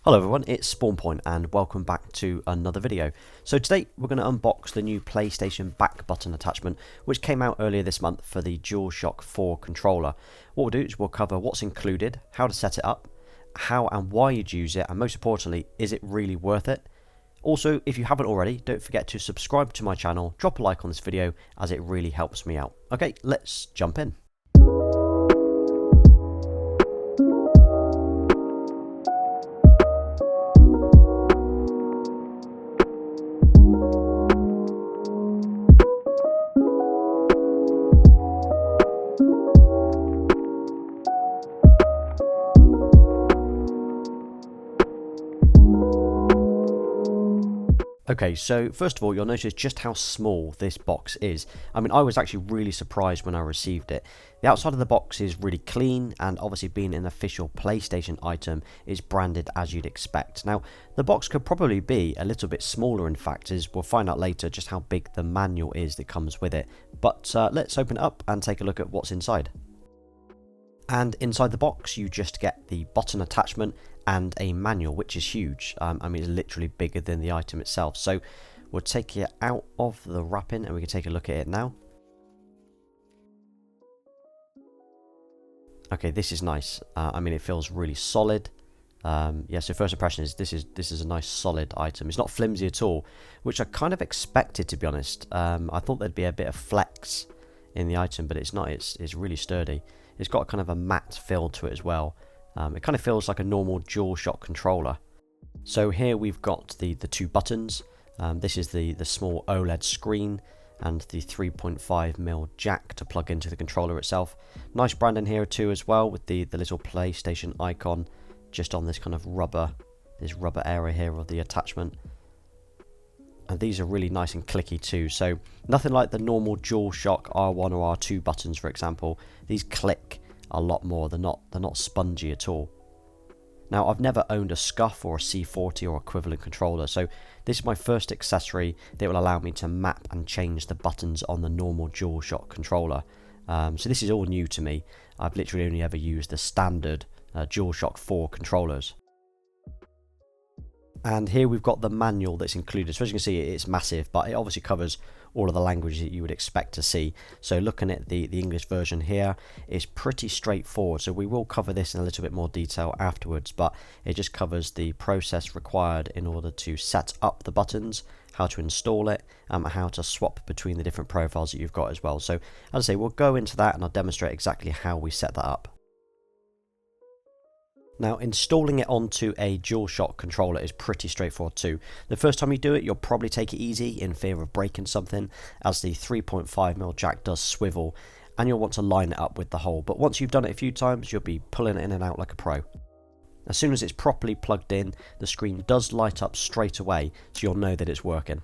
Hello everyone, it's SpawnPoint and welcome back to another video. So today we're going to unbox the new PlayStation back button attachment which came out earlier this month for the DualShock 4 controller. What we'll do is we'll cover what's included, how to set it up, how and why you'd use it, and most importantly, is it really worth it? Also, if you haven't already, don't forget to subscribe to my channel, drop a like on this video as it really helps me out. Okay, let's jump in. Okay, so first of all, you'll notice just how small this box is. I mean, I was actually really surprised when I received it. The outside of the box is really clean, and obviously being an official PlayStation item is branded as you'd expect. Now, the box could probably be a little bit smaller in fact, as we'll find out later just how big the manual is that comes with it. But let's open it up and take a look at what's inside. And inside the box you just get the button attachment and a manual, which is huge. I mean, it's literally bigger than the item itself. So we'll take it out of the wrapping and we can take a look at it now. Okay, this is nice. I mean, it feels really solid. Yeah, so first impression is this is a nice solid item. It's not flimsy at all, which I kind of expected, to be honest. I thought there'd be a bit of flex in the item, but it's not. It's really sturdy. It's got kind of a matte feel to it as well. It kind of feels like a normal DualShock controller. So here we've got the two buttons. This is the small OLED screen and the 3.5mm jack to plug into the controller itself. Nice branding here too as well, with the little PlayStation icon just on this kind of rubber area here of the attachment. And these are really nice and clicky too, so nothing like the normal DualShock R1 or R2 buttons, for example. These click a lot more. They're not spongy at all. Now, I've never owned a SCUFF or a C40 or equivalent controller, so this is my first accessory that will allow me to map and change the buttons on the normal DualShock controller. So this is all new to me. I've literally only ever used the standard DualShock 4 controllers. And here we've got the manual that's included. So as you can see, it's massive, but it obviously covers all of the languages that you would expect to see. So looking at the English version here, it's pretty straightforward. So we will cover this in a little bit more detail afterwards, but it just covers the process required in order to set up the buttons, how to install it, and how to swap between the different profiles that you've got as well. So as I say, we'll go into that and I'll demonstrate exactly how we set that up. Now, installing it onto a DualShock controller is pretty straightforward too. The first time you do it, you'll probably take it easy in fear of breaking something, as the 3.5mm jack does swivel, and you'll want to line it up with the hole. But once you've done it a few times, you'll be pulling it in and out like a pro. As soon as it's properly plugged in, the screen does light up straight away, so you'll know that it's working.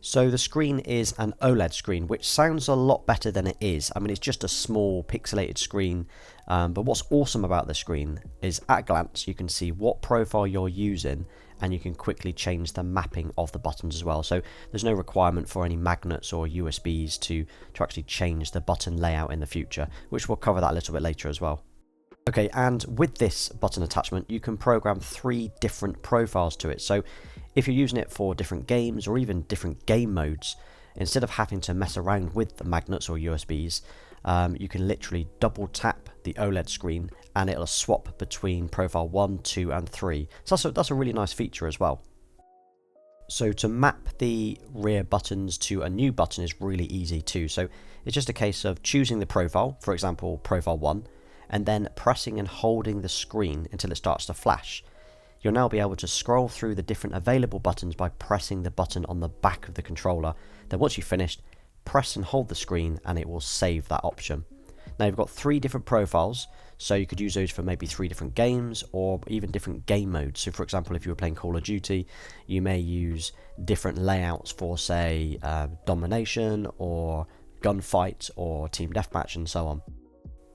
So the screen is an OLED screen, which sounds a lot better than it is. I mean, it's just a small pixelated screen, but what's awesome about the screen is at a glance you can see what profile you're using, and you can quickly change the mapping of the buttons as well. So there's no requirement for any magnets or USBs to actually change the button layout in the future, which we'll cover that a little bit later as well. Okay, and with this button attachment, you can program 3 different profiles to it. So if you're using it for different games or even different game modes, instead of having to mess around with the magnets or USBs, you can literally double tap the OLED screen and it'll swap between profile 1, 2 and 3. So that's a really nice feature as well. So to map the rear buttons to a new button is really easy too. So it's just a case of choosing the profile, for example profile 1, and then pressing and holding the screen until it starts to flash. You'll now be able to scroll through the different available buttons by pressing the button on the back of the controller. Then once you've finished, press and hold the screen and it will save that option. Now you've got 3 different profiles, so you could use those for maybe 3 different games or even different game modes. So for example, if you were playing Call of Duty, you may use different layouts for, say, domination or gunfight or team deathmatch and so on.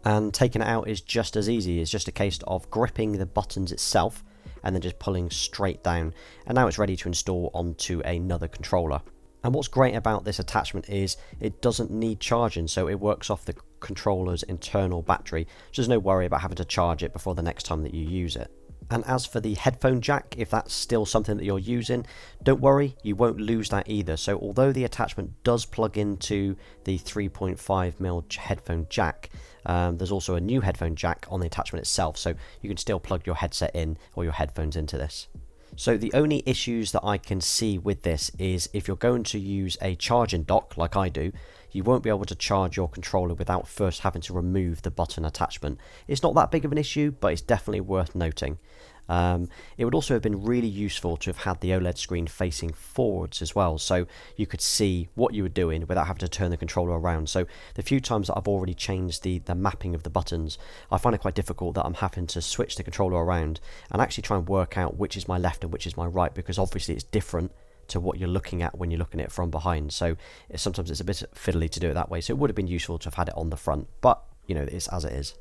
And taking it out is just as easy. It's just a case of gripping the buttons itself and then just pulling straight down, and now it's ready to install onto another controller. And what's great about this attachment is it doesn't need charging, so it works off the controller's internal battery, so there's no worry about having to charge it before the next time that you use it. And as for the headphone jack, if that's still something that you're using, don't worry, you won't lose that either. So although the attachment does plug into the 3.5mm headphone jack, there's also a new headphone jack on the attachment itself, so you can still plug your headset in or your headphones into this. So the only issues that I can see with this is if you're going to use a charging dock like I do, you won't be able to charge your controller without first having to remove the button attachment. It's not that big of an issue, but it's definitely worth noting. It would also have been really useful to have had the OLED screen facing forwards as well, so you could see what you were doing without having to turn the controller around. So the few times that I've already changed the mapping of the buttons, I find it quite difficult that I'm having to switch the controller around and actually try and work out which is my left and which is my right, because obviously it's different to what you're looking at when you're looking at it from behind. So sometimes it's a bit fiddly to do it that way, so it would have been useful to have had it on the front, but you know, it's as it is.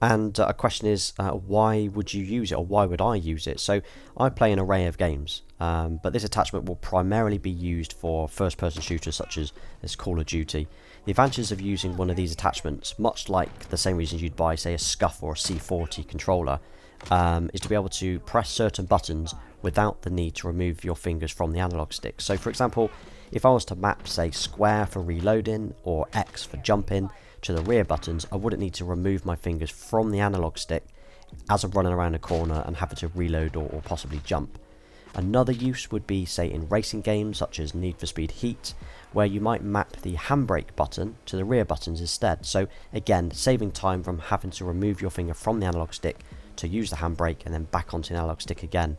And a question is, why would you use it, or why would I use it? So I play an array of games, but this attachment will primarily be used for first-person shooters such as Call of Duty. The advantages of using one of these attachments, much like the same reasons you'd buy, say, a SCUFF or a C40 controller, is to be able to press certain buttons without the need to remove your fingers from the analog stick. So for example, if I was to map, say, square for reloading or X for jumping to the rear buttons, I wouldn't need to remove my fingers from the analog stick as I'm running around a corner and having to reload or possibly jump. Another use would be, say, in racing games such as Need for Speed Heat, where you might map the handbrake button to the rear buttons instead. So again, saving time from having to remove your finger from the analog stick to use the handbrake and then back onto the analog stick again.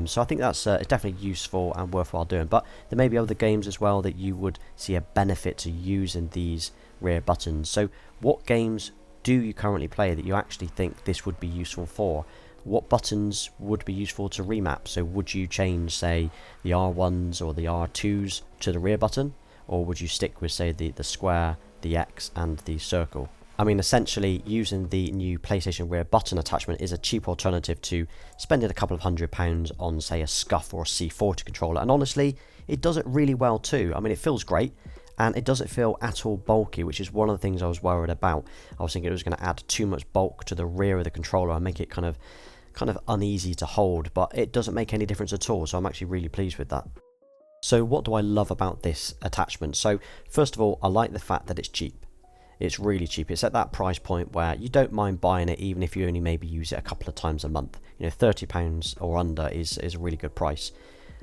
So I think that's definitely useful and worthwhile doing. But there may be other games as well that you would see a benefit to using these rear buttons. So what games do you currently play that you actually think this would be useful for? What buttons would be useful to remap? So would you change, say, the R1s or the R2s to the rear button? Or would you stick with, say, the square, the X and the circle? I mean, essentially, using the new PlayStation rear button attachment is a cheap alternative to spending a couple of £100 on, say, a SCUFF or a C40 controller. And honestly, it does it really well too. I mean, it feels great, and it doesn't feel at all bulky, which is one of the things I was worried about. I was thinking it was going to add too much bulk to the rear of the controller and make it kind of uneasy to hold, but it doesn't make any difference at all, so I'm actually really pleased with that. So what do I love about this attachment? So first of all, I like the fact that it's cheap. It's really cheap. It's at that price point where you don't mind buying it even if you only maybe use it a couple of times a month. You know, £30 or under is a really good price.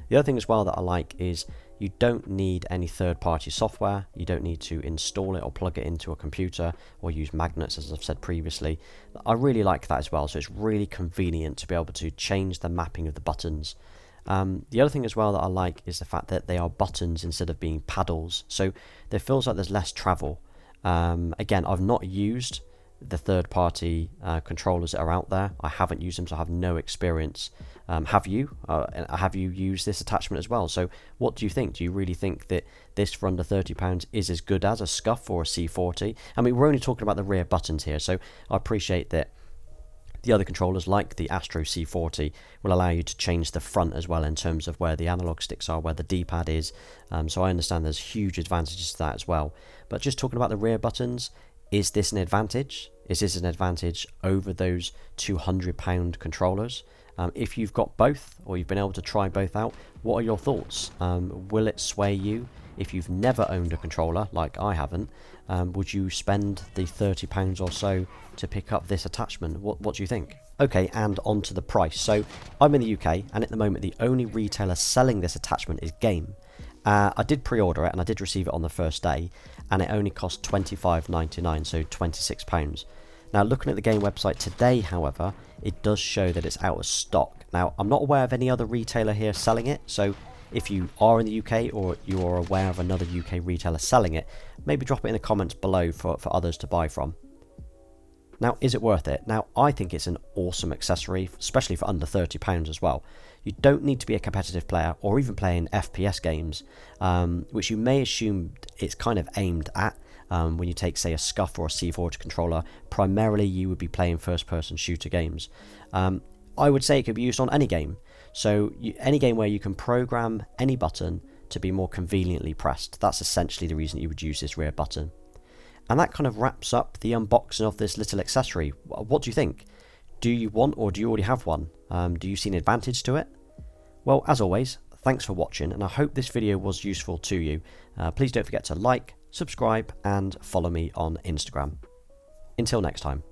The other thing as well that I like is you don't need any third-party software. You don't need to install it or plug it into a computer or use magnets, as I've said previously. I really like that as well, so it's really convenient to be able to change the mapping of the buttons. The other thing as well that I like is the fact that they are buttons instead of being paddles, so it feels like there's less travel. Again, I've not used the third-party controllers that are out there. I haven't used them, so I have no experience. Have you? Have you used this attachment as well? So what do you think? Do you really think that this for under £30 is as good as a SCUFF or a C40? I mean, we're only talking about the rear buttons here, so I appreciate that the other controllers, like the Astro C40, will allow you to change the front as well in terms of where the analog sticks are, where the D-pad is. So I understand there's huge advantages to that as well. But just talking about the rear buttons, is this an advantage? Is this an advantage over those £200 controllers? If you've got both, or you've been able to try both out, what are your thoughts? Will it sway you? If you've never owned a controller, like I haven't, would you spend the £30 or so to pick up this attachment? What do you think? Okay, and on to the price. So I'm in the UK, and at the moment the only retailer selling this attachment is Game. I did pre-order it, and I did receive it on the first day, and it only cost £25.99, so £26. Now, looking at the Game website today, however, it does show that it's out of stock. Now, I'm not aware of any other retailer here selling it, so if you are in the UK or you are aware of another UK retailer selling it, maybe drop it in the comments below for others to buy from. Now, is it worth it? Now, I think it's an awesome accessory, especially for under £30 as well. You don't need to be a competitive player or even playing FPS games, which you may assume it's kind of aimed at. When you take, say, a SCUFF or a C40 controller, primarily you would be playing first-person shooter games. I would say it could be used on any game. So any game where you can program any button to be more conveniently pressed. That's essentially the reason you would use this rear button. And that kind of wraps up the unboxing of this little accessory. What do you think? Do you want, or do you already have one? Do you see an advantage to it? Well, as always, thanks for watching, and I hope this video was useful to you. Please don't forget to like, subscribe, and follow me on Instagram. Until next time.